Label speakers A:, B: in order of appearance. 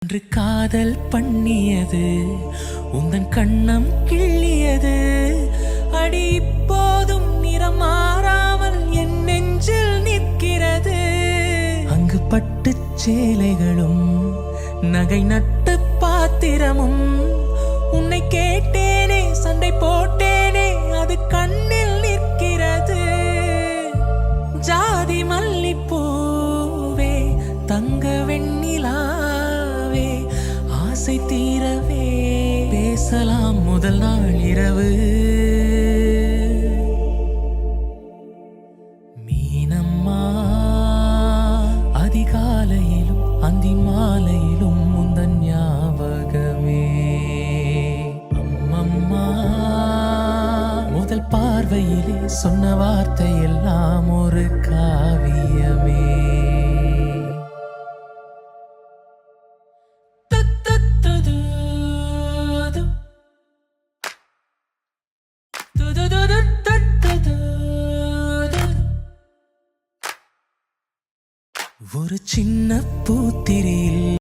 A: என்று காதல் பண்ணியது உந்தன் கண்ணம் கிள்ளியது அடி இப்போதும் நிறம் மாறாமல் என் நெஞ்சில் நிற்கிறது. அங்கு பட்டு சேலைகளும் நகை நட்டு பாத்திரமும் உன்னை கேட்டேனே சண்டை போட்டேனே அது கண்ணில் நிற்கிறது. ஜாதி மல்லிப்பூவே தங்க வெண்ணிலாவே ஆசை தீரவே பேசலாம் முதல் நாள் இரவு. மீனம்மா அதிகாலையிலும் அந்தி மாலையிலும் முந்தன் ஞாபகமே. அம்மம்மா முதல் பார்வையிலே சொன்ன வார்த்தை எல்லாம் ஒரு காவியமே. ஒரு சின்ன பூத்திரியில்